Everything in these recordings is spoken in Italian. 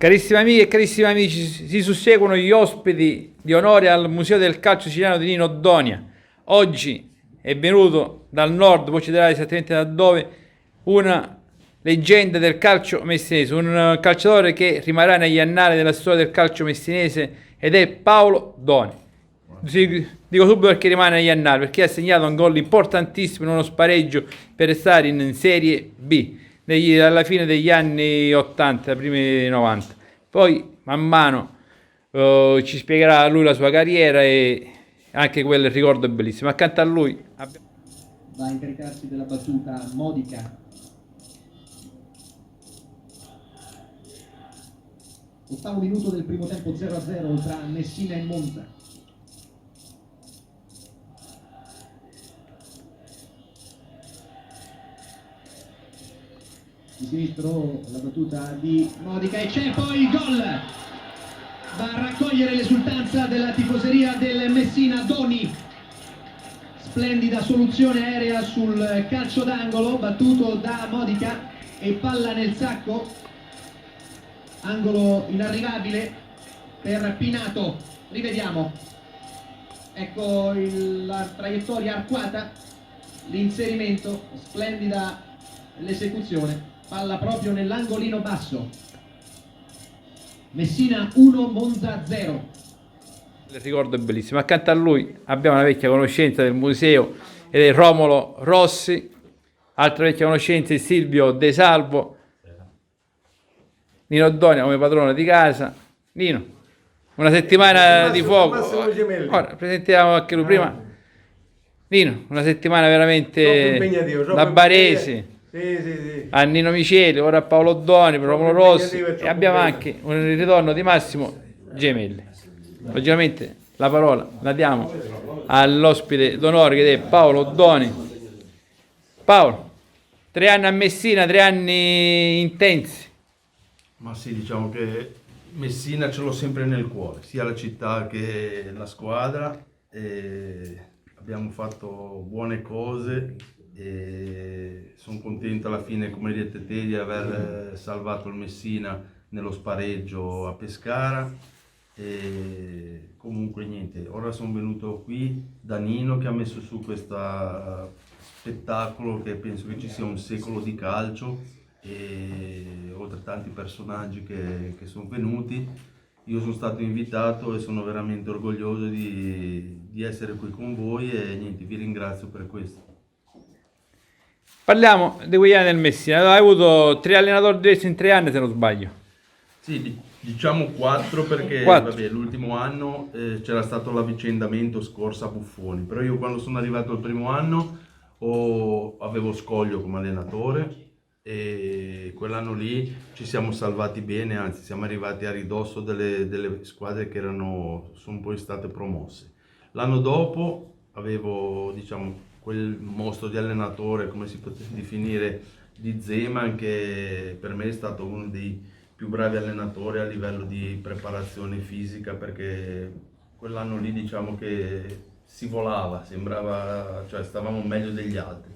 Carissime amiche e carissimi amici, si susseguono gli ospiti di onore al Museo del Calcio Siciliano di Nino Donia. Oggi è venuto dal nord, poi ci dirà esattamente da dove, una leggenda del calcio messinese, un calciatore che rimarrà negli annali della storia del calcio messinese ed è Paolo Doni. Dico subito perché rimane negli annali, perché ha segnato un gol importantissimo in uno spareggio per restare in Serie B. Alla fine degli anni 80, primi 90. Poi man mano ci spiegherà lui la sua carriera e anche quel ricordo è bellissimo. Accanto a lui va a incaricarsi della battuta Modica. Ottavo minuto del primo tempo, 0-0 tra Messina e Monza. Di sinistro la battuta di Modica e c'è poi il gol. Va a raccogliere l'esultanza della tifoseria del Messina. Doni, splendida soluzione aerea sul calcio d'angolo battuto da Modica e palla nel sacco, angolo inarrivabile per Pinato. Rivediamo, ecco la traiettoria arcuata, l'inserimento, splendida l'esecuzione, palla proprio nell'angolino basso. Messina 1, Monza 0. il ricordo è bellissimo. Accanto a lui abbiamo una vecchia conoscenza del museo ed è Romolo Rossi, altra vecchia conoscenza è Silvio De Salvo. Nino Donia come padrone di casa. Nino, una settimana di fuoco. Ora presentiamo anche lui prima. Nino, una settimana veramente da barese. Sì. A Nino Miceli, ora a Paolo Doni, Romolo Rossi e abbiamo anche un ritorno di Massimo Gemelli. Logicamente la parola la diamo all'ospite d'onore che è Paolo Doni. Paolo, 3 anni a Messina, 3 anni intensi. Ma sì, diciamo che Messina ce l'ho sempre nel cuore, sia la città che la squadra. E abbiamo fatto buone cose e sono contento alla fine, come hai detto te, di aver salvato il Messina nello spareggio a Pescara. E comunque niente, ora sono venuto qui da Nino che ha messo su questo spettacolo che penso che ci sia un secolo di calcio, e oltre a tanti personaggi che sono venuti, io sono stato invitato e sono veramente orgoglioso di essere qui con voi e niente, vi ringrazio per questo. Parliamo di quegli anni del Messina. Hai avuto 3 allenatori diversi in 3 anni, se non sbaglio. Sì, diciamo 4 perché 4. Vabbè, l'ultimo anno c'era stato l'avvicendamento Scorsa Buffoni, però io quando sono arrivato il primo anno avevo Scoglio come allenatore e quell'anno lì ci siamo salvati bene, anzi siamo arrivati a ridosso delle squadre che sono poi state promosse. L'anno dopo avevo, diciamo, quel mostro di allenatore, come si poteva definire, di Zeman, che per me è stato uno dei più bravi allenatori a livello di preparazione fisica, perché quell'anno lì diciamo che si volava, sembrava, cioè stavamo meglio degli altri.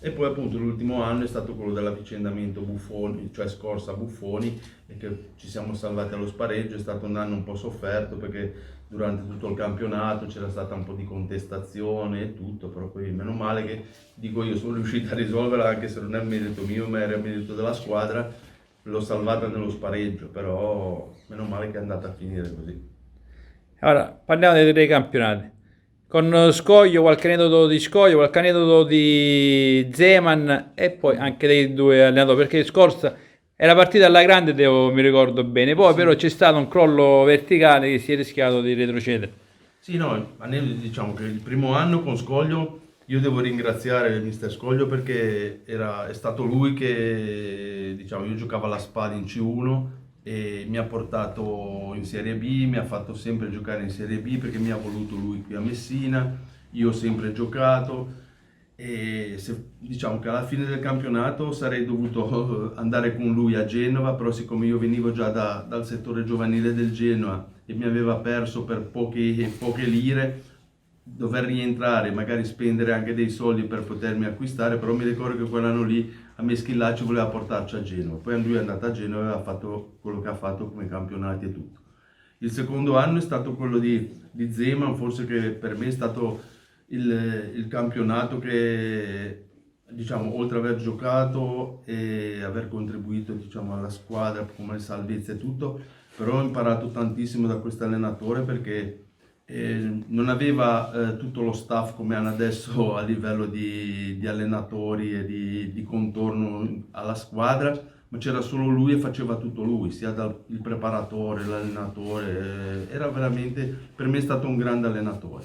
E poi appunto l'ultimo anno è stato quello dell'avvicendamento Buffoni, cioè Scorsa Buffoni, e che ci siamo salvati allo spareggio. È stato un anno un po' sofferto perché durante tutto il campionato c'era stata un po' di contestazione e tutto, però poi meno male che, dico io, sono riuscito a risolverla, anche se non è merito mio ma era merito della squadra. L'ho salvata nello spareggio, però meno male che è andata a finire così. Ora parliamo dei 3 campionati. Con Scoglio, qualche aneddoto di Scoglio, qualche aneddoto di Zeman e poi anche dei 2 allenatori, perché scorsa era partita alla grande, mi ricordo bene, poi però c'è stato un crollo verticale che si è rischiato di retrocedere. Sì, no, diciamo che il primo anno con Scoglio io devo ringraziare il mister Scoglio perché è stato lui che, diciamo, io giocavo alla spada in C1 e mi ha portato in Serie B, mi ha fatto sempre giocare in Serie B perché mi ha voluto lui qui a Messina, io ho sempre giocato e diciamo che alla fine del campionato sarei dovuto andare con lui a Genova, però siccome io venivo già dal settore giovanile del Genoa e mi aveva perso per poche lire, dover rientrare, magari spendere anche dei soldi per potermi acquistare, però mi ricordo che quell'anno lì a Meschillacci voleva portarci a Genova, poi lui è andato a Genova e aveva fatto quello che ha fatto come campionati e tutto. Il secondo anno è stato quello di Zeman, forse che per me è stato il campionato che, diciamo, oltre ad aver giocato e aver contribuito, diciamo, alla squadra come salvezza e tutto, però ho imparato tantissimo da questo allenatore perché non aveva tutto lo staff come hanno adesso a livello di allenatori e di contorno alla squadra, ma c'era solo lui e faceva tutto lui, sia il preparatore, l'allenatore, era veramente, per me è stato un grande allenatore.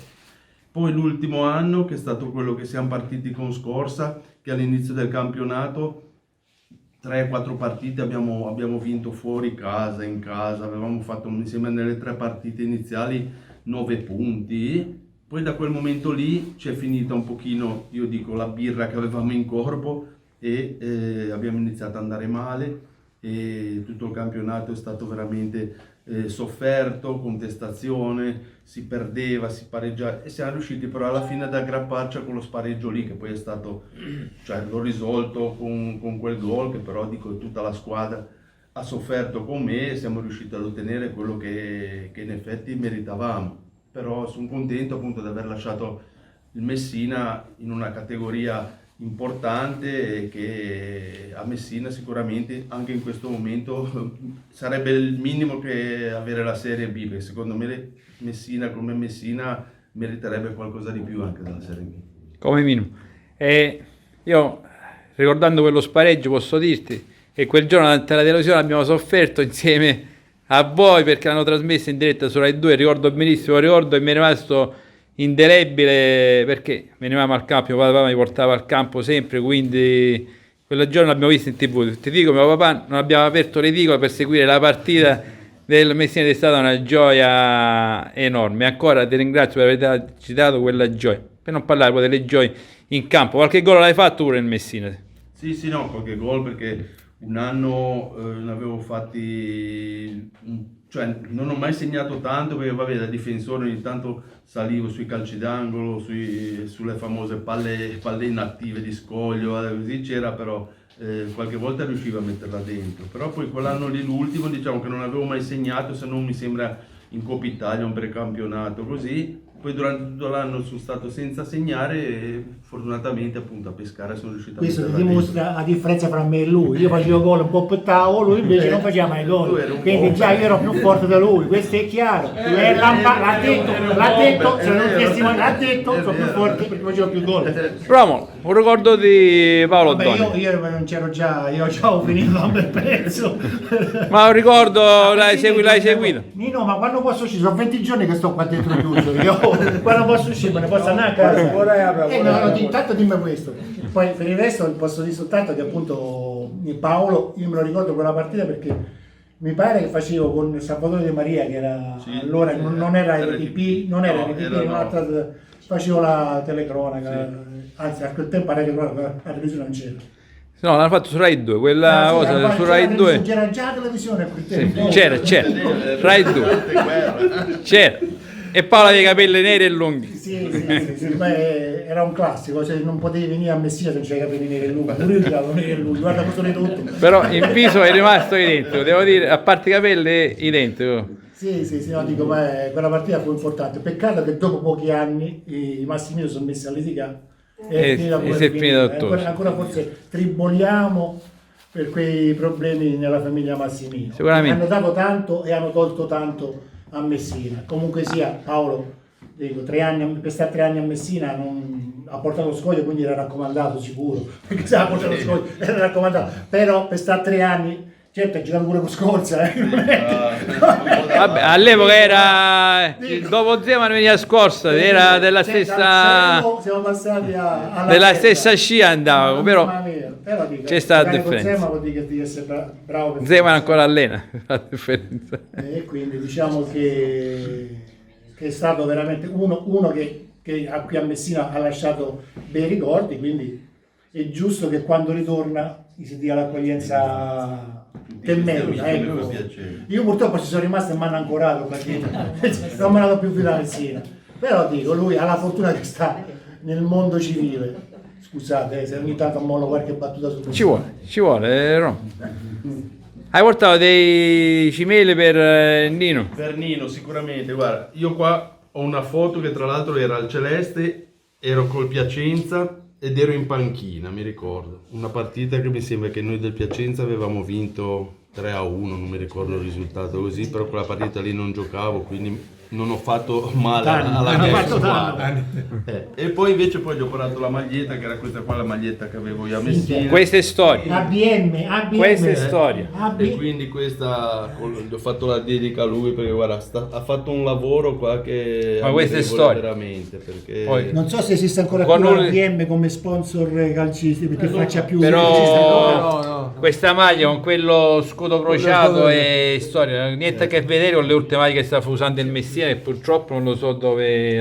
Poi l'ultimo anno, che è stato quello che siamo partiti con Scorsa, che all'inizio del campionato 3-4 partite abbiamo vinto fuori casa, in casa, avevamo fatto insieme nelle 3 partite iniziali 9 punti, poi da quel momento lì c'è finita un pochino, io dico, la birra che avevamo in corpo e abbiamo iniziato ad andare male e tutto il campionato è stato veramente sofferto, contestazione, si perdeva, si pareggiava e siamo riusciti però alla fine ad aggrapparci con lo spareggio lì che poi è stato, cioè l'ho risolto con quel gol che però dico tutta la squadra ha sofferto con me e siamo riusciti ad ottenere quello che in effetti meritavamo, però sono contento appunto di aver lasciato il Messina in una categoria importante e che a Messina sicuramente anche in questo momento sarebbe il minimo che avere la Serie B, perché secondo me Messina come Messina meriterebbe qualcosa di più anche dalla Serie B. Come minimo. E io, ricordando quello spareggio, posso dirti che quel giorno davanti alla televisione abbiamo sofferto insieme a voi perché l'hanno trasmessa in diretta su Rai 2, ricordo benissimo, ricordo e mi è rimasto indelebile perché venivamo al campo, mio papà mi portava al campo sempre, quindi quel giorno l'abbiamo visto in TV. Ti dico, mio papà non abbiamo aperto l'edicola per seguire la partita del Messina ed è stata una gioia enorme. Ancora ti ringrazio per averci dato quella gioia, per non parlare poi delle gioie in campo. Qualche gol l'hai fatto pure nel Messina? Sì, no, qualche gol perché un anno ne avevo fatti, cioè non ho mai segnato tanto perché vabbè da difensore ogni tanto salivo sui calci d'angolo, sulle famose palle inattive di scoglio, così c'era, però qualche volta riuscivo a metterla dentro, però poi quell'anno lì l'ultimo diciamo che non avevo mai segnato se non mi sembra in Coppa Italia, un precampionato così. Poi durante tutto l'anno sono stato senza segnare e fortunatamente appunto a Pescara sono riuscito a Questo metterla dimostra dentro. la differenza fra me e lui. Io facevo gol un po' per tavolo, lui invece non faceva mai gol. Quindi già io ero più forte da lui, questo è chiaro. L'ha detto, se non testimone l'ha detto, sono più forte perché facevo più gol. Romolo, un ricordo di Paolo Vabbè, Doni. io non c'ero già, io già ho finito a bel pezzo. Ma un ricordo, l'hai seguito? Nino, ma quando posso uscire? Sono 20 giorni che sto qua dentro chiuso. Io quando posso uscire, me ne posso andare a casa. Intanto dimmi questo. Poi per il resto posso dire soltanto che appunto Paolo, io me lo ricordo quella partita perché mi pare che facevo con Salvatore De Maria, che era Sì, allora non era RTP, non era no, RTP, era un'altra, facevo la telecronaca, anzi a quel tempo la telecronaca, la televisione non c'era. No, l'hanno fatto su Rai 2, quella cosa su Rai 2. C'era già la televisione a quel Sì, tempo. c'era, Rai 2. C'era. E Paolo aveva i capelli neri e lunghi. Sì, beh, era un classico, cioè non potevi venire a Messina se non c'era i capelli neri e lunghi, pure io avevo neri e lunghi, guarda questo tutto. Però in viso è rimasto identico, devo dire, a parte i capelli è identico. Sì, no, dico, ma quella partita fu importante. Peccato che dopo pochi anni i Massimino sono messi a litigare E si è finito tutto. Ancora forse triboliamo per quei problemi nella famiglia Massimino. Sicuramente. Hanno dato tanto e hanno tolto tanto a Messina. Comunque sia, Paolo, dico, per stare 3 anni a Messina ha portato lo scoglio, quindi era raccomandato sicuro, perché se ha portato lo scoglio era raccomandato, però per stare 3 anni, certo ha giocato pure con Scorza, Vabbè, all'epoca era dopo Zeman veniva Scorsa, era della stessa siamo passati alla della terza. stessa scia andava, però dico, c'è stata la giocare con differenza. Zeman vuol dire che devi essere bravo per Zeman ancora allena, la differenza. e quindi diciamo che è stato veramente uno che a cui a Messina ha lasciato bei ricordi, quindi è giusto che quando ritorna gli si dia l'accoglienza che merita. Ecco. Io purtroppo ci sono rimasto e mi hanno ancorato perché non me l'hanno più più da Messina, però dico, lui ha la fortuna che sta nel mondo civile, Scusate, se ogni tanto mollo qualche battuta su Ci vuole, Rom. Hai portato dei cimeli per Nino? Per Nino sicuramente, guarda, io qua ho una foto che tra l'altro era al Celeste, ero col Piacenza ed ero in panchina, mi ricordo. Una partita che mi sembra che noi del Piacenza avevamo vinto 3-1, non mi ricordo il risultato così, però quella partita lì non giocavo, quindi non ho fatto male alla mia squadra. E poi invece poi gli ho portato la maglietta, che era questa qua, la maglietta che avevo io a Messina. Questa è storia. ABM. Questa è storia. E quindi questa gli ho fatto la dedica a lui perché guarda, ha fatto un lavoro qua che Ma questa è ammirevole storia. veramente, perché Poi- Non so se esiste ancora più Con un- l'ABM come sponsor calcisti, perché faccia più... Però questa maglia con quello scudo crociato è storia, niente a che vedere con le ultime maglie che sta usando il Messina, e purtroppo non lo so da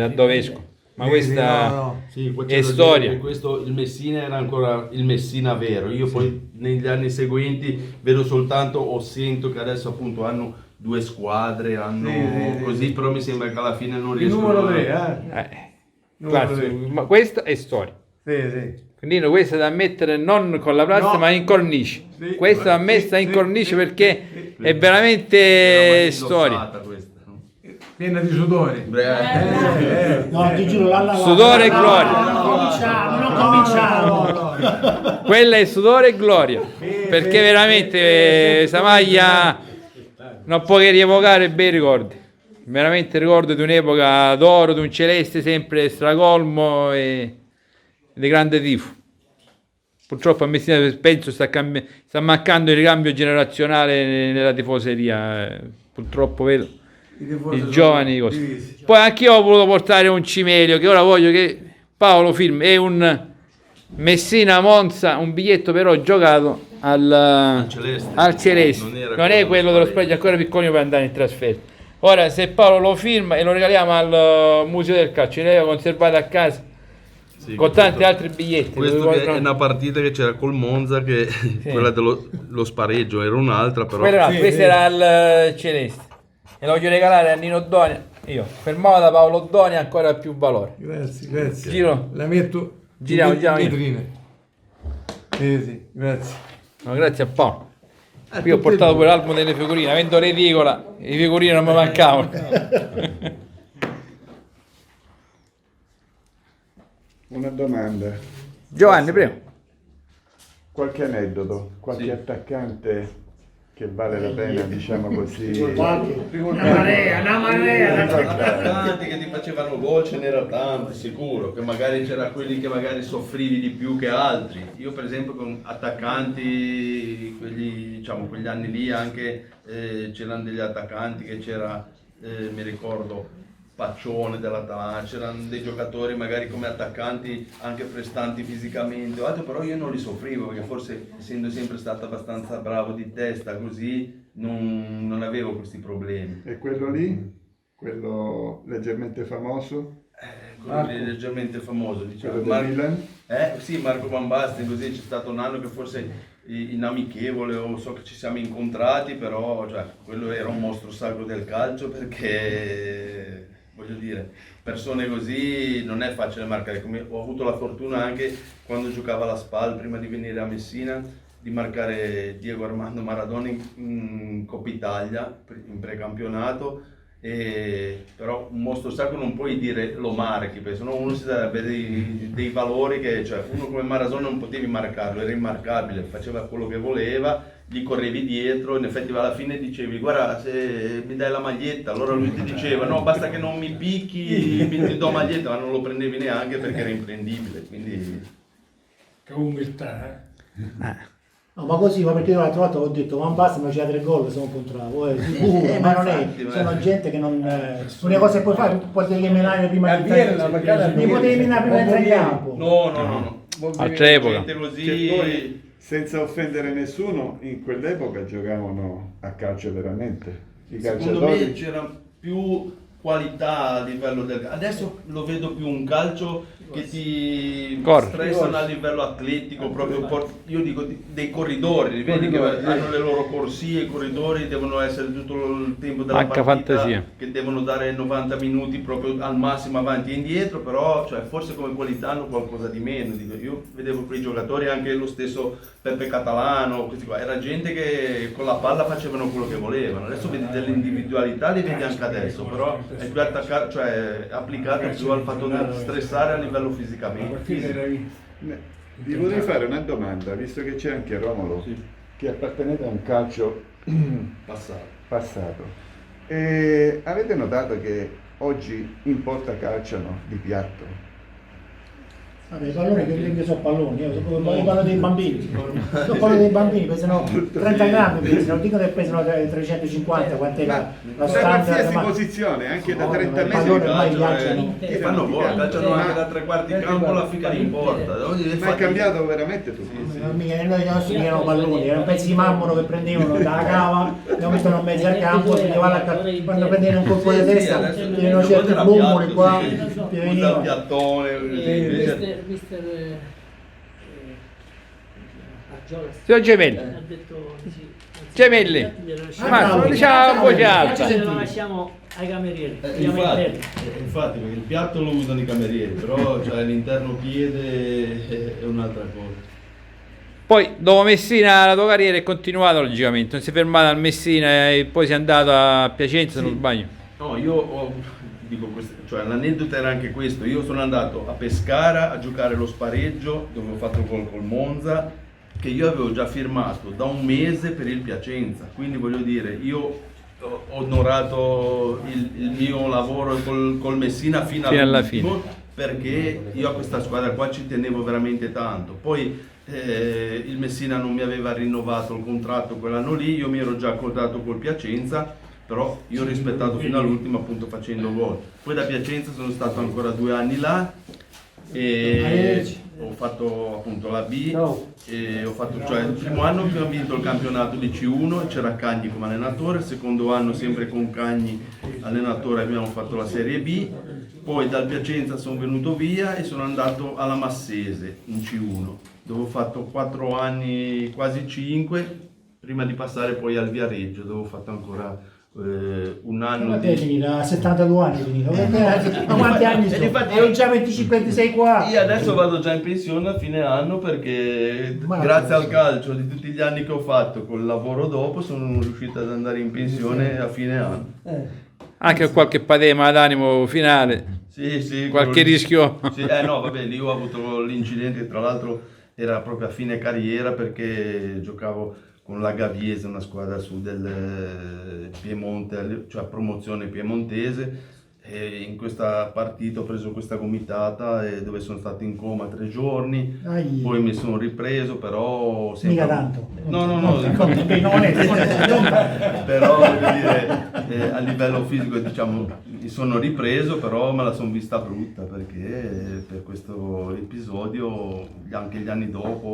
dove esco. Ma questa sì, poi è c'è da dire storia. che questo, il Messina era ancora il Messina vero. Io poi negli anni seguenti vedo soltanto o sento che adesso appunto hanno 2 squadre, hanno così, però mi sembra che alla fine non Il riescono numero a... 3, Guarda, ma questa è storia. Sì. Quindi questa da mettere non con la plastica No. ma in cornice. Sì. Questa va messa in Sì, cornice sì, perché è Era veramente mai storia. indossata questa, no? Piena di sudori. No, ti giuro, Sudore e gloria. Non cominciamo. Quella è sudore e gloria. Perché veramente questa maglia non può che rievocare bei ricordi. Veramente ricordo di un'epoca d'oro, di un Celeste sempre stracolmo e di grande tifo. Purtroppo a Messina penso sta mancando il ricambio generazionale nella tifoseria. Purtroppo vedo i giovani così. Poi anch'io ho voluto portare un cimelio che ora voglio che Paolo firmi. È un Messina Monza, un biglietto però giocato al Celeste. Non è quello dello spregio, ancora piccolino per andare in trasferta. Ora se Paolo lo firma e lo regaliamo al Museo del Calcio, lei l'aveva conservato a casa Sì, con tanti altri biglietti. Questo che è una partita che c'era col Monza, che quella dello lo spareggio era un'altra, però Questa era al Celeste e lo voglio regalare a Nino Donia. Io fermavo da Paolo Donia ancora più valore. Grazie. Giro. La metto Giriamo. in vetrine. Sì, grazie. No, grazie a Paolo. Qui ho portato pure l'album delle figurine, avendo l'edicola, i figurini non mi mancavano. Una domanda, Giovanni, prego. qualche aneddoto, qualche attaccante che vale la pena, diciamo così. Una marea. attaccanti che ti facevano gol ce n'era tanti, sicuro, che magari c'era quelli che magari soffrivi di più che altri. Io per esempio con attaccanti, quelli, diciamo, quegli anni lì anche c'erano degli attaccanti che c'era, mi ricordo, Paccione dell'Atalanta, c'erano dei giocatori magari come attaccanti anche prestanti fisicamente o altro, però io non li soffrivo perché forse essendo sempre stato abbastanza bravo di testa così non avevo questi problemi. E quello lì, quello leggermente famoso, Quello lì leggermente famoso, diciamo. quello del Milan, Sì, Marco Van Basten, così c'è stato un anno che forse in amichevole o so che ci siamo incontrati, però cioè, quello era un mostro sacro del calcio perché voglio dire, persone così non è facile marcare. Come ho avuto la fortuna anche quando giocava alla SPAL prima di venire a Messina di marcare Diego Armando Maradona in Coppa Italia in precampionato. Però un mostro sacro non puoi dire lo marchi, perché sennò uno si darebbe dei valori che, cioè, uno come Maradona non potevi marcarlo, era immarcabile, faceva quello che voleva, gli correvi dietro, in effetti alla fine dicevi guarda se mi dai la maglietta, allora lui ti diceva no basta che non mi picchi, ti do maglietta, ma non lo prendevi neanche perché era imprendibile, quindi... Che umiltà, No, ma così, ma perché io l'altra volta ho detto Van Basten ma c'era 3 gol, sono contro sicuro, ma non è, infatti, sono gente che non... L'unica cosa che puoi fare, tu potevi menare prima di entrare, mi potevi menare prima di entrare in campo. No. Altra epoca. Gente che così... poi, senza offendere nessuno, in quell'epoca giocavano a calcio veramente. I Secondo me calciatori, c'era più qualità a livello del... Adesso lo vedo più un calcio che ti Corre. stressano a livello atletico, proprio io dico dei corridori, vedi che hanno le loro corsie, i corridori devono essere tutto il tempo della H partita, fantasia. che devono dare 90 minuti proprio al massimo avanti e indietro, però cioè, forse come qualità hanno qualcosa di meno. Dico, io vedevo quei giocatori, anche lo stesso Peppe Catalano, questi qua, era gente che con la palla facevano quello che volevano. Adesso vedi delle individualità, li vedi anche adesso, però è più attaccato, cioè applicato più al fatto di stressare a livello fisicamente. Vi vorrei fare una domanda, visto che c'è anche Romolo, Sì. che appartenete a un calcio Passato. avete notato che oggi in porta calciano di piatto? Vabbè, i palloni che sono palloni, io parlo dei bambini, io parlo dei bambini, pesano 30 grammi, non dico che pesano 350, quant'è la Da standard, qualsiasi ma posizione, anche da 30 il metri pallone di ormai calcio, viaggiano. Che fanno gol, calciano anche da 3/4 di campo, la ficcano in porta. ma è cambiato veramente tutto. Noi nostri erano palloni, erano pezzi di mammolo che prendevano dalla cava, lo mettono in mezzo al campo, quando prendevano un colpo di testa, c'erano certi bummoli qua, che usa il venivano. piattone. invece- Mister Argiola Signor Gemelli, ha detto sì, Gemelli, ma lo diciamo a voce alta. ce lo lasciamo ai camerieri. Infatti, perché il piatto lo usano i camerieri, però cioè, l'interno piede è un'altra cosa. Poi dopo Messina la tua carriera è continuata logicamente, non si è fermata al Messina e poi sei andato a Piacenza, se non Sì. sbaglio. No, dico cioè l'aneddoto era anche questo. Io sono andato a Pescara a giocare lo spareggio dove ho fatto gol col Monza, che io avevo già firmato da un mese per il Piacenza. Quindi voglio dire, io ho onorato il mio lavoro col Messina fino alla all'ultimo, perché io a questa squadra qua ci tenevo veramente tanto. Poi il Messina non mi aveva rinnovato il contratto quell'anno lì, io mi ero già accordato col Piacenza, però io ho rispettato fino all'ultimo appunto facendo gol. Poi da Piacenza sono stato ancora 2 anni là e ho fatto appunto la B e ho fatto, cioè il primo anno abbiamo vinto il campionato di C1 e c'era Cagni come allenatore, il secondo anno sempre con Cagni allenatore abbiamo fatto la Serie B, poi dal Piacenza sono venuto via e sono andato alla Massese in C1 dove ho fatto 4 anni, quasi 5, prima di passare poi al Viareggio dove ho fatto ancora un anno Ma te è finito, a 72 anni è finito, ma quanti anni sono? infatti Hai già 25-26 qua. Io adesso vado già in pensione a fine anno perché Ma- grazie al calcio di tutti gli anni che ho fatto col lavoro dopo sono riuscito ad andare in pensione a fine anno. Anche qualche patema d'animo finale, Sì, qualche quello lì. rischio. Sì, no, vabbè, lì ho avuto l'incidente che tra l'altro era proprio a fine carriera perché giocavo con la Gaviese, una squadra su del Piemonte, cioè promozione piemontese, e in questa partita ho preso questa gomitata dove sono stato in coma 3 giorni, Ai. poi mi sono ripreso, però sempre... Mica tanto. No, Non però voglio dire, a livello fisico diciamo mi sono ripreso, però me la sono vista brutta perché per questo episodio anche gli anni dopo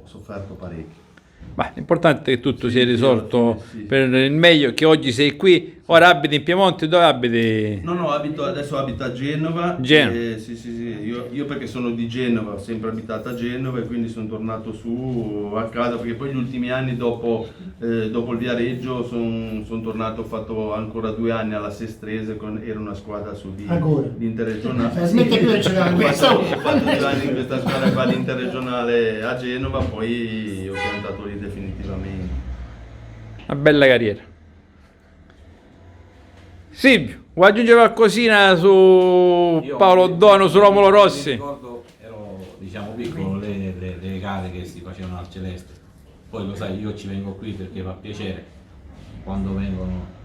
ho sofferto parecchio. Ma l'importante è che tutto sia risolto sì. per il meglio, che oggi sei qui, ora abiti in Piemonte, dove abiti? No, adesso abito a Genova. Genova. Sì. Io perché sono di Genova, ho sempre abitato a Genova e quindi sono tornato su a casa perché poi gli ultimi anni dopo il Viareggio sono tornato, ho fatto ancora 2 anni alla Sestrese, era una squadra su di interregionale. Smette più di giocare questo. Ho fatto 2 anni in questa squadra qua di interregionale a Genova, poi ho piantato lì definitivamente. Una bella carriera. Silvio, vuoi aggiungere qualcosina su Paolo Dono, su Romolo Rossi? Mi ricordo, ero diciamo piccolo, le gare che si facevano al Celeste. Poi lo sai, io ci vengo qui perché fa piacere quando vengono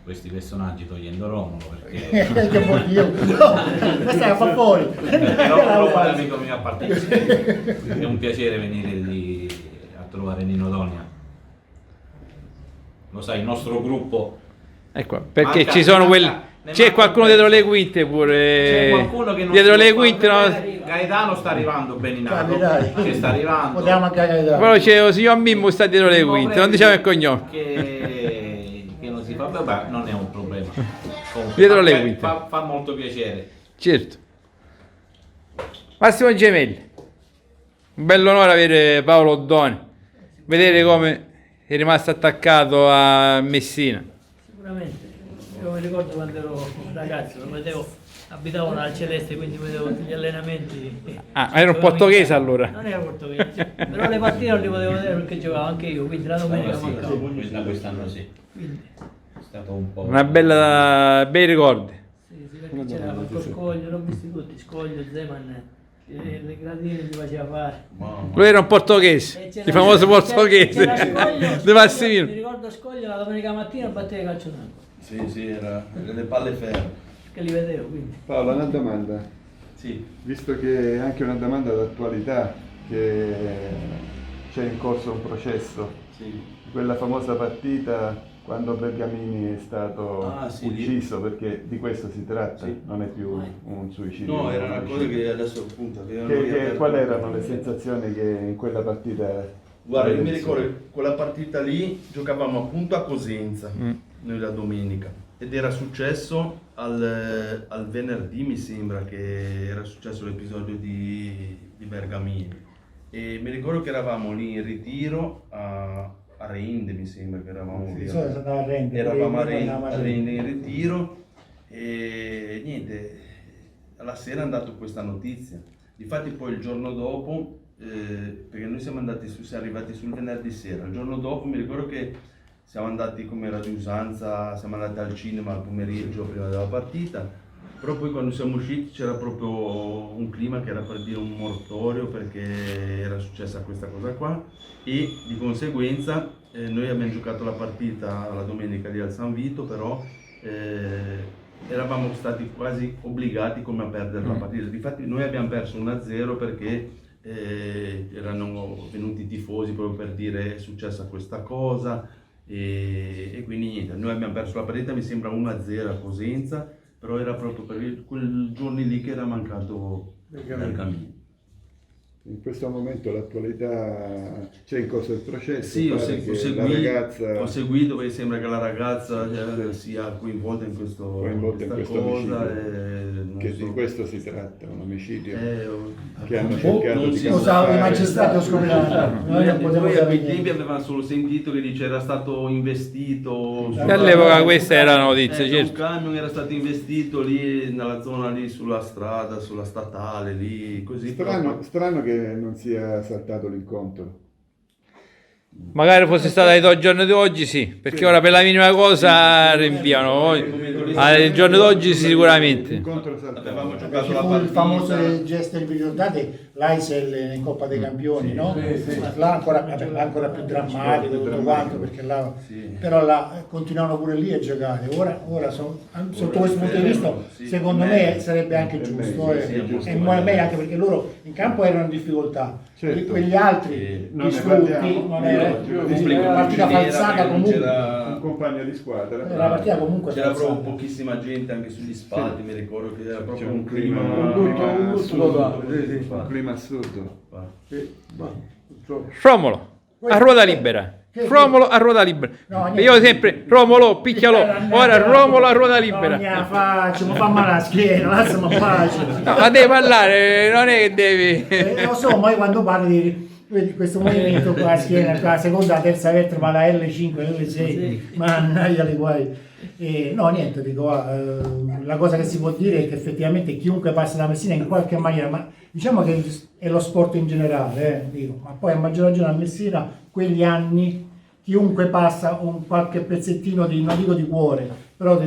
questi personaggi togliendo Romolo, perché Che vuol dire? Questa è la fa fuori. Romolo è un amico mio a parte. È un piacere venire lì a trovare Nino Donia. Lo sai, il nostro gruppo. Ecco, perché Manca- ci sono ne quelli... manca- ne C'è manca qualcuno un dietro pezzo. le quinte C'è pure. qualcuno che non Dietro si le può quinte, far no? vedere. Gaetano sta arrivando ben in alto, Dai. che sta arrivando. Potevamo anche Però c'è il signor Mimmo sta dietro le quinte, non diciamo il cognome. che non si vabbè, non è un problema. Comunque, Dietro le quinte. fa molto piacere. Certo. Massimo Gemelli, un bell'onore avere Paolo Oddoni, vedere come è rimasto attaccato a Messina. Sicuramente. Io mi ricordo quando ero ragazzo, lo vedevo, abitavo al Celeste, quindi vedevo tutti gli allenamenti. Ah, era un portoghese allora. Non era portoghese, però le partite non le potevo vedere perché giocavo anche io, quindi la domenica mancavo. Quest'anno sì. Quindi, È stato un po'. Una bella, bei ricordi. sì, perché c'era Marco Scoglio, l'ho visti tutti, Scoglio, Zeman, le gradine li faceva fare. Lui era un portoghese, il famoso portoghese C'era Scoglio, di Massimino. Mi ricordo Scoglio la domenica mattina batteva calcio d'angolo, Sì, era le palle ferme. che li vedevo, quindi. Paolo, una domanda. Sì. Visto che è anche una domanda d'attualità, che c'è in corso un processo, Sì. quella famosa partita quando Bergamini è stato Sì, ucciso, perché di questo si tratta, Sì. non è più un suicidio. No, un era una cosa omicidio. che adesso appunto avevano Quali erano le sensazioni che in quella partita? Guarda, io mi ricordo che quella partita lì giocavamo appunto a Cosenza, noi la domenica, ed era successo al venerdì, mi sembra che era successo l'episodio di Bergamini. E mi ricordo che eravamo lì in ritiro a Rende, mi sembra che eravamo lì. Di solito andava a Rende, Eravamo a poi Rende, andava a in ritiro e niente, alla sera è andata questa notizia. Difatti poi il giorno dopo, perché noi siamo arrivati sul venerdì sera, il giorno dopo mi ricordo che siamo andati, come era di usanza, siamo andati al cinema al pomeriggio prima della partita, però poi quando siamo usciti c'era proprio un clima che era per dire un mortorio, perché era successa questa cosa qua, e di conseguenza noi abbiamo giocato la partita la domenica lì al San Vito, però eravamo stati quasi obbligati come a perdere la partita. Difatti noi abbiamo perso 1-0 perché erano venuti i tifosi proprio per dire è successa questa cosa, e quindi niente, noi abbiamo perso la partita, mi sembra 1-0 a Cosenza, però era proprio per quei giorni lì che era mancato Bergamini. In questo momento l'attualità c'è in corso il processo. Sì, ho pare che seguito, ho seguito perché sembra che la ragazza sia coinvolta in questo coinvolta in questo cosa, omicidio, che non so. di questo si tratta, un omicidio che hanno non cercato di si Lo sa. sa, i camuffare. magistrati lo scopriranno. Noi non possiamo Noi a sapere quei niente. tempi avevamo solo sentito che dice era stato investito E all'epoca questa era la notizia, un certo. camion era stato investito lì nella zona lì sulla strada, sulla statale lì, così. Strano che non sia saltato l'incontro. Magari fosse stata ai giorni di oggi sì, perché ora per la minima cosa rinviano. Al giorno d'oggi sicuramente. L'incontro saltato. Avevamo Perché giocato la fu il partita. famoso gesto, vi ricordate, l'Aisel in Coppa dei Campioni, no? Là ancora più drammatico, tutto quanto, perché là, però là continuavano pure lì a giocare. Ora sotto questo punto di vista, secondo me sarebbe anche giusto, e meglio anche perché loro in campo erano in difficoltà. Certo. Quegli altri Non ne distrutti, parliamo. non era Pubblico, una partita non c'era, falsata perché non comunque. c'era- Un compagno di squadra. Era una partita comunque C'era proprio falsata. pochissima gente anche sugli spalti, mi ricordo che era proprio C'è un clima assurdo. assurdo. Un clima assurdo. Romolo, a ruota libera. Romolo a ruota libera. No, E niente. io sempre, Romolo, picchialo. Ora Romolo a ruota libera. Non la faccio, mi fa male la schiena, lasciami in pace. No, ma devi parlare, non è che devi... Lo so, ma io quando parli di questo movimento qua a schiena, qua, la seconda, la terza vertebra, la L5, L6, mannaggia le guai. No, niente, dico, la cosa che si può dire è che effettivamente chiunque passa da Messina in qualche maniera, ma diciamo che è lo sport in generale, dico, ma poi a maggior ragione a Messina, quegli anni, chiunque passa un qualche pezzettino di, non dico di cuore, però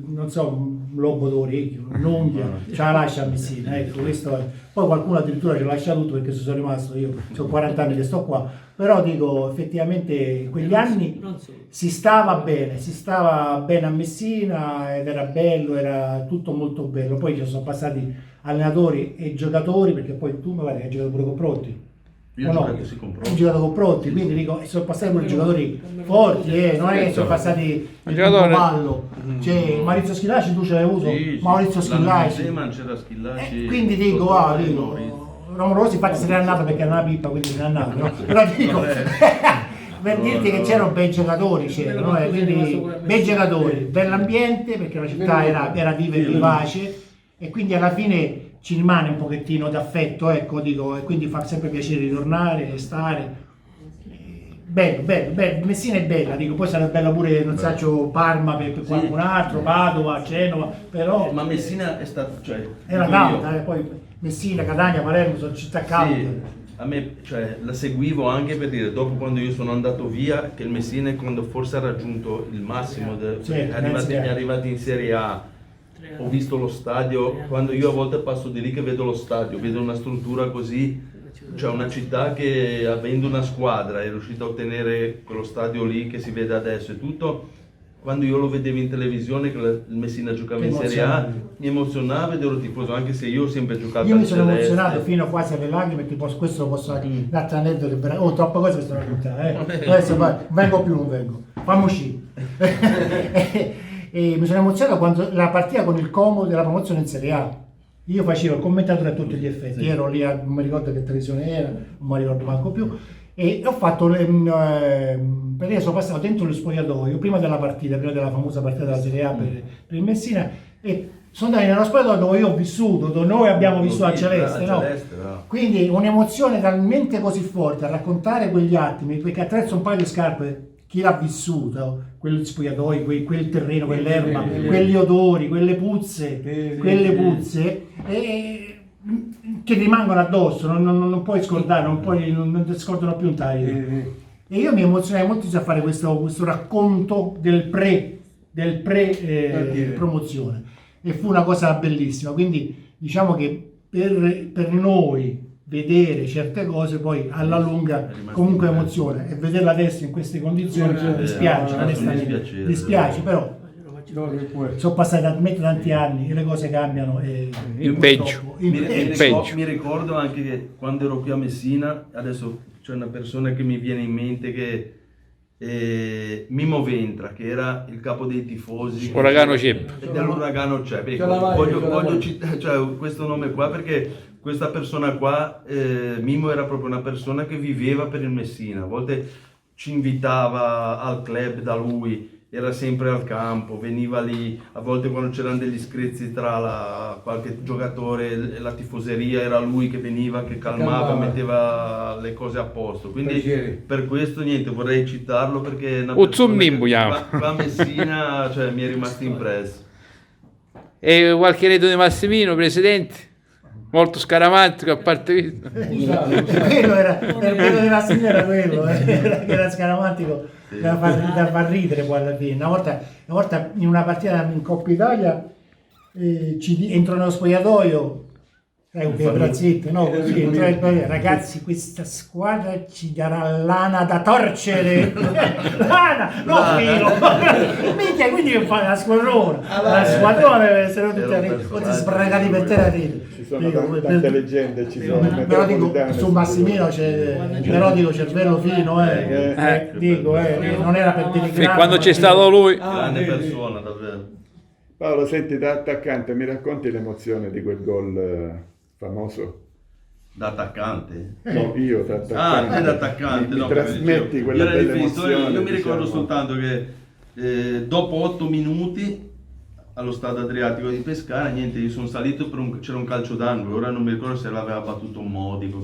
non so, un lobo d'orecchio, un'unghia, ce la lascia a Messina, ecco, questo è. Poi qualcuno addirittura ce la lascia tutto perché sono rimasto, io sono 40 anni che sto qua, però dico effettivamente in quegli anni Non solo. si stava bene a Messina ed era bello, era tutto molto bello. Poi ci sono passati allenatori e giocatori, perché poi tu mi pare che hai giocato pure con Protti. Io ho giocato sì con Protti. Ho giocato con Protti, quindi dico, sono passati pure giocatori forti, non è che sono passati il giocatore- ballo. Cioè, Maurizio Schillaci tu ce l'hai avuto? Sì, Maurizio l'anno di Schillaci. Zeman c'era Schillaci. Quindi dico, Romolo Rossi infatti se n'è andato perché era una pippa, quindi se n'è andato, no? Però dico, per dirti che c'erano bei giocatori, c'erano, quindi bei giocatori, bell'ambiente perché la città era viva e vivace e quindi alla fine ci rimane un pochettino d'affetto, ecco, dico, e quindi fa sempre piacere ritornare, stare. Bello, bello, bello, Messina è bella, dico, poi sarà bella pure, non so, Parma per qualcun altro, Padova, Genova, però Ma Messina è stato, cioè, era dico io, calda, poi Messina, Catania, Palermo sono città calde. sì, a me, cioè, la seguivo anche per dire, dopo quando io sono andato via, che il Messina è quando forse ha raggiunto il massimo, Sì, è arrivati in Serie A, ho visto lo stadio, quando io a volte passo di lì che vedo lo stadio, vedo una struttura così, cioè una città che avendo una squadra è riuscita a ottenere quello stadio lì che si vede adesso e tutto. Quando io lo vedevo in televisione che il Messina giocava in Serie A, mi emozionava ed ero tifoso, anche se io ho sempre giocato Io al mi sono Celeste. emozionato fino quasi alle lacrime, questo lo posso anche, un altro aneddoto che veramente, troppe cose che sto raccontando, adesso vengo più, non vengo, fammi uscire. E mi sono emozionato quando la partita con il Como della promozione in Serie A. Io facevo il commentatore a tutti gli effetti, ero lì, non mi ricordo che televisione era, non mi ricordo manco più, e ho fatto, perché sono passato dentro lo spogliatoio, prima della partita, prima della famosa partita della Serie A per il Messina, e sono andato nello spogliatoio dove io ho vissuto, dove noi abbiamo vissuto a Celeste, no? No. Quindi un'emozione talmente così forte a raccontare quegli attimi, perché attrezzo un paio di scarpe, chi l'ha vissuto, quel spogliatoio, quel terreno, quell'erba, quegli odori, quelle puzze, che rimangono addosso, non puoi scordare, non ti scordano più un taglio. E io mi emozionai moltissimo a fare questo racconto del pre-promozione e fu una cosa bellissima, quindi diciamo che per noi vedere certe cose poi alla lunga comunque emoziona e vederla adesso in queste condizioni dispiace, onestamente, dispiace, però sono passati talmente tanti anni e le cose cambiano e Il peggio. Mi ricordo anche che quando ero qui a Messina, adesso c'è una persona che mi viene in mente che Mimo Ventra, che era il capo dei tifosi Uragano Ceppa. dell'Uragano Ceppa. Ecco, Ce la vai, voglio citare questo nome qua perché questa persona qua, Mimo era proprio una persona che viveva per il Messina, a volte ci invitava al club da lui, era sempre al campo, veniva lì, a volte quando c'erano degli screzi tra qualche giocatore e la tifoseria era lui che veniva, che calmava, metteva le cose a posto, quindi Piacere. per questo niente, vorrei citarlo perché è una Uzzum persona Nimbu, che qua a Messina, cioè, mi è rimasto impresso. E qualche aneddoto di Massimino, presidente? Molto scaramantico, a parte questo. quello era il bello della signora, quello che era scaramantico da far ridere poi alla fine. Una volta in una partita in Coppa Italia entro nello spogliatoio, sai, un brazzetto, no? Così, entro nel spogliatoio, ragazzi, questa squadra ci darà lana da torcere. Lana, no filo. Minchia, quindi che fa la squadrona? La squadrona deve essere tutti sbragati per terra a ridere. Ci sono tante leggende, ci sono Però dico, metropolitane, su ci Massimino sono- però dico cervello fino, dico, non era per denigrare. E quando c'è stato lui, Grande persona, davvero. Paolo, senti, da attaccante, mi racconti l'emozione di quel gol famoso? Da attaccante? No, io da attaccante. Te da attaccante, mi no, trasmetti io quella ero bella difensore, emozione. io mi ricordo diciamo. soltanto che dopo 8 minuti allo stadio Adriatico di Pescara, niente, io sono salito c'era un calcio d'angolo, ora non mi ricordo se l'aveva battuto Modico,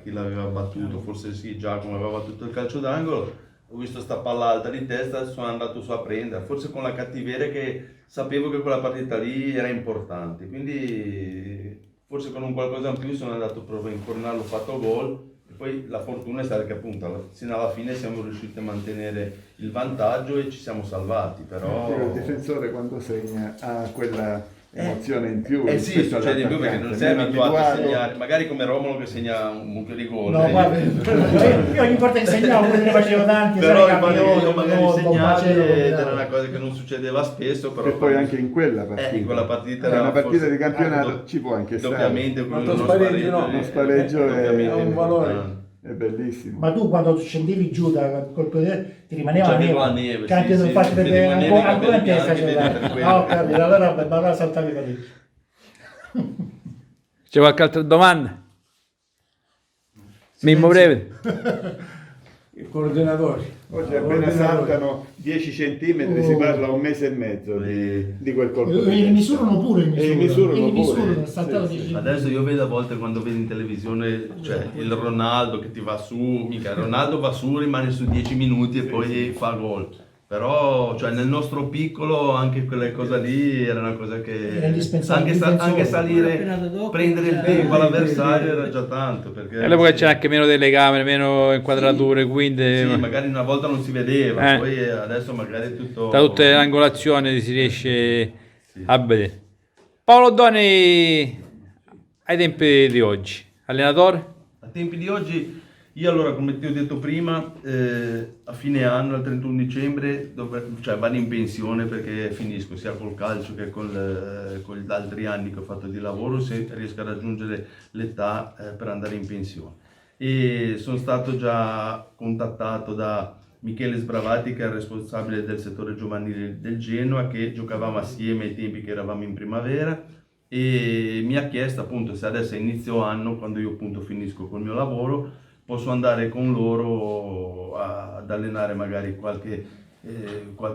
chi l'aveva battuto, forse sì, Giacomo aveva battuto il calcio d'angolo, ho visto sta palla alta di testa, sono andato su a prendere, forse con la cattiveria che sapevo che quella partita lì era importante, quindi forse con un qualcosa in più sono andato proprio a incornarlo, ho fatto gol. E poi la fortuna è stata che appunto sino alla fine siamo riusciti a mantenere il vantaggio e ci siamo salvati, però... Il difensore quando segna ha quella emozione in più. Eh sì, rispetto succede in più perché non sei all'attaccante, abituato a meno segnare, magari come Romolo che segna un mucchio di gol. No, guarda, io ogni volta che segnavo, ne facevo tanti, però sai, magari campione, segnare era Bacero, una cosa che non succedeva spesso, però E poi anche in quella partita. in quella partita Una partita forse- di campionato ci può anche stare. doppiamente Quanto uno spareggio, no? Uno spareggio è doppiamente un valore. importante. È bellissimo. Ma tu quando scendevi giù da colpo di ti rimaneva Cioè, neve, vedevo la neve, Canti sì, non sì, fatti vedevo vedere la neve, ancora in capelli testa bianchi, ce l'hai. vedete quello. Ah, ho capito, allora saltavi così. c'è qualche altra domanda? Mimmo breve. il coordinatore. Oggi appena saltano 10 centimetri si parla un mese e mezzo di quel colpo. E misurano pure, misurano pure. saltato Sì, sì. Adesso io vedo a volte quando vedo in televisione, cioè il Ronaldo che ti va su, mica Ronaldo va su, rimane su 10 minuti e poi fa gol. Però cioè, nel nostro piccolo anche quelle cose lì era una cosa che Era indispensabile. anche salire, Appena dopo, prendere il tempo all'avversario era già tanto. Perché All'epoca c'era anche meno telecamere, meno inquadrature, quindi sì, magari una volta non si vedeva, Eh. poi adesso magari è tutto... da tutte le angolazioni si riesce a vedere. Paolo Doni ai tempi di oggi, allenatore? A tempi di oggi, io allora, come ti ho detto prima, a fine anno, al 31 dicembre, vado in pensione perché finisco sia col calcio che con gli altri anni che ho fatto di lavoro, se riesco a raggiungere l'età per andare in pensione. E sono stato già contattato da Michele Sbravati, che è il responsabile del settore giovanile del Genoa, che giocavamo assieme ai tempi che eravamo in primavera, e mi ha chiesto appunto se adesso a inizio anno, quando io appunto finisco col mio lavoro, posso andare con loro ad allenare magari qualche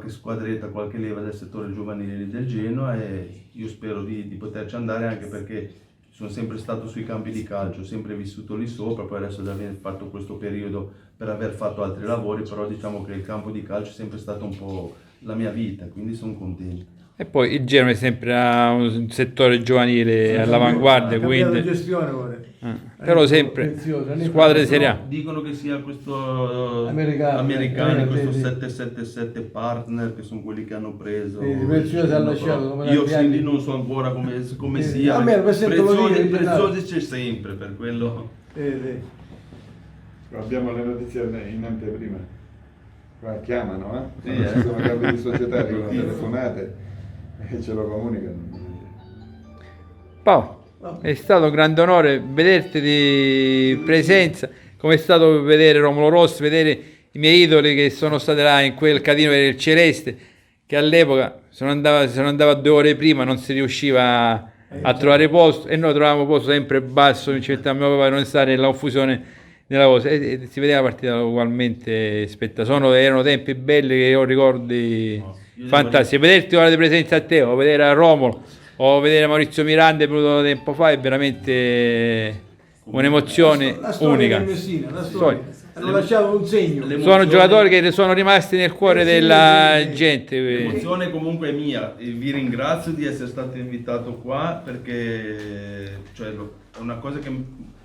squadretta, qualche leva del settore giovanile del Genoa, e io spero di poterci andare, anche perché sono sempre stato sui campi di calcio, ho sempre vissuto lì sopra, poi adesso da aver fatto questo periodo per aver fatto altri lavori, però diciamo che il campo di calcio è sempre stato un po' la mia vita, quindi sono contento. E poi il Genoa è sempre un settore giovanile all'avanguardia, quindi gestione ora. però sempre Prezioso, squadre di Serie A. Dicono che sia questo Americano, questo sì. 777 partner, che sono quelli che hanno preso. Sì, Preziosi ha lasciato come Io tanti anni. quindi non so ancora come Sì, sia. a me per esempio lo dico in Preziosi c'è sempre, per quello. Abbiamo le notizie in anteprima. Qua chiamano, Sì, sono capi di società, arrivano telefonate e ce lo comunicano. Paolo, è stato un grande onore vederti di presenza, come è stato vedere Romolo Rossi, vedere i miei idoli che sono stati là in quel catino del Celeste, che all'epoca se non andava 2 ore prima non si riusciva a trovare posto, e noi trovavamo posto sempre basso, ci mettevamo proprio per non stare nella confusione della cosa, e si vedeva la partita ugualmente spettacolare. Erano tempi belli che io ricordi fantastici. Vederti ora di presenza a te, o vedere a Romolo, o vedere Maurizio Miranda venuto tempo fa, è veramente un'emozione La storia unica. del Messina, la storia. Hanno lasciato un segno. Sono giocatori che sono rimasti nel cuore della gente. L'emozione comunque è mia, e vi ringrazio di essere stato invitato qua, perché cioè, è una cosa che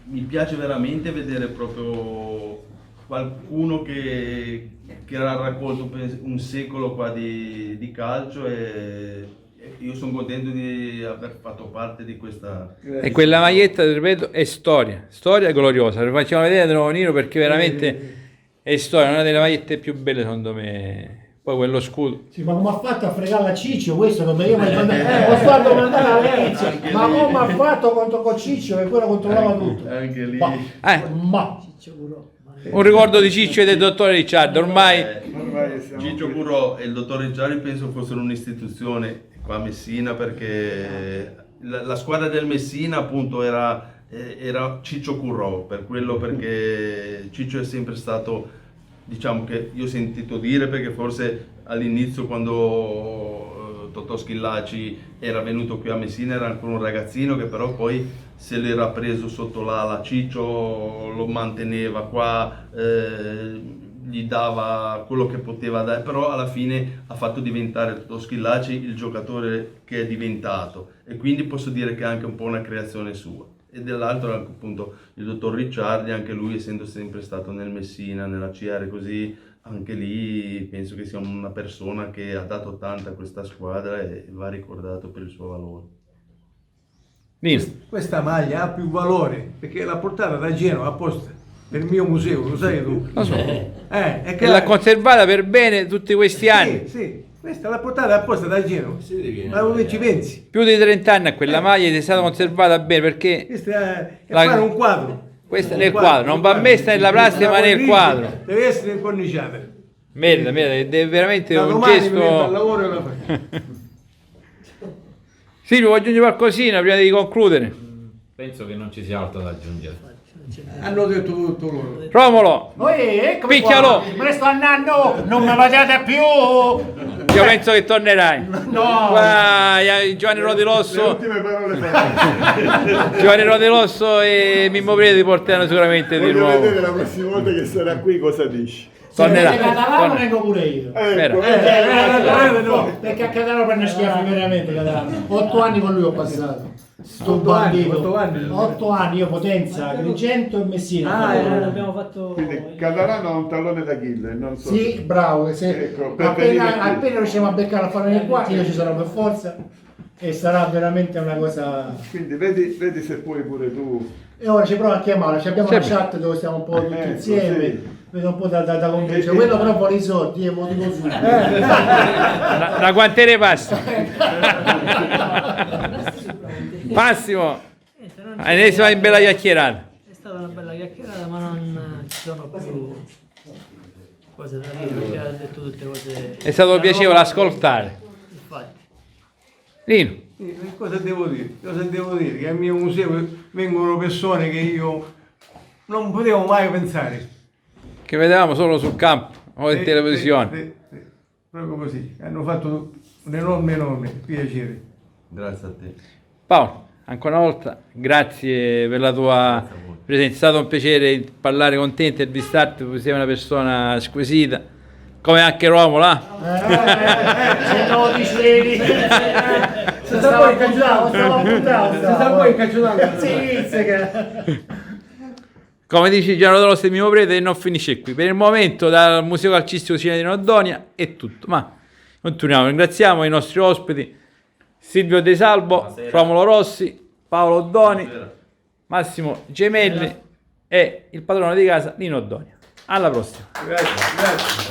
mi piace veramente, vedere proprio qualcuno che ha raccolto un secolo qua di calcio, e io sono contento di aver fatto parte di questa. E quella maglietta, ripeto, è storia gloriosa. Lo facciamo vedere di nuovo, Nino, perché veramente è storia, una delle magliette più belle secondo me. Poi quello scudo. Sì, ma come ha fatto a fregare a Ciccio questo? Come io ho fatto mandare all'inizio, ma come ha fatto con Ciccio, che quello controllava tutto? Anche lì. Ma Un ricordo di Ciccio e del dottore Ricciardo, ormai Ciccio Curò e il dottor Ricciardi penso fossero un'istituzione qua a Messina, perché la squadra del Messina appunto era Ciccio Curò, perché Ciccio è sempre stato, diciamo, che io ho sentito dire, perché forse all'inizio quando Totò Schillaci era venuto qui a Messina era ancora un ragazzino, che però poi se l'era preso sotto l'ala, Ciccio lo manteneva qua, gli dava quello che poteva dare, però alla fine ha fatto diventare Totò Schillaci il giocatore che è diventato, e quindi posso dire che è anche un po' una creazione sua. E dell'altro appunto il dottor Ricciardi, anche lui essendo sempre stato nel Messina, nella CR, così anche lì penso che sia una persona che ha dato tanto a questa squadra e va ricordato per il suo valore. Nino. Questa maglia ha più valore perché l'ha portata da Genova apposta per il mio museo, lo sai tu? Lo so. È E l'ha conservata per bene tutti questi anni. Sì, questa l'ha portata apposta da Genova. Ma come ci pensi? Più di 30 anni a quella maglia è stata conservata bene, perché Questa è fare un quadro. questa è Un nel quadro, non va messa nella plastica ma nel quadro. Deve essere incorniciata. Merda, è veramente Da un domani mi metto al gesto. lavoro e la faccio. Silvio, vuoi aggiungere qualcosina prima di concludere? Penso che non ci sia altro da aggiungere. Hanno detto tutto loro. Romolo, Eccomi Picchialo! qua. Me ne sto andando, non mi vedete più! io penso che tornerai. No! Giovanni Rodilosso, Le ultime parole fatte. Giovanni Rodilosso e Mimmo Preti ti porteranno sicuramente di Voglio nuovo. vedere la prossima volta che sarà qui cosa dici. Tornerà. Se Catalano vengo pure io. Ecco, No, perché a Catalano prende schiaffi veramente Catalano. 8 anni con lui ho passato. Sto 8 anni, bandito. 8 anni. 8 anni, io Potenza, Agrigento e Messina. Abbiamo fatto... quindi Catalano ha un tallone d'Achille, non so. Sì, bravo, Ecco, per venire qui. appena riusciamo a beccare a fare qua, io ci sarò per forza e sarà veramente una cosa. Quindi vedi se puoi pure tu. E ora ci provo a chiamare, abbiamo una Sempre. chat dove stiamo un po' tutti Ecco, insieme, sì. vedo un po' da convincere. Quello però vuole i soldi, io lo dico subito. Da quantere passa? Massimo, ennesima in bella chiacchierata. È stata una bella chiacchierata, ma non ci sono più cose da dire, perché ha detto tutte cose... È stato piacevole ascoltare. Infatti. Lino, Cosa devo dire? Cosa devo dire? Che al mio museo vengono persone che io non potevo mai pensare. che vedevamo solo sul campo o in televisione. Sì. Proprio così. Hanno fatto un enorme piacere. Grazie a te. Paolo, ancora una volta, grazie per la tua presenza. È stato un piacere parlare con te, intervistarti, tu sei una persona squisita, come anche Romolo. Se no dicevi. Stavo appuntando. poi incacciato. Sì, Come dice Gianni Rodilosso e Mimmo Preti, non finisce qui. Per il momento dal Museo Calcistico Cittadino Donia è tutto, ma continuiamo. Ringraziamo i nostri ospiti Silvio De Salvo, Buonasera. Romolo Rossi, Paolo Oddoni, Buonasera. Massimo Gemelli e il padrone di casa Nino Donia. Alla prossima. Grazie. Grazie.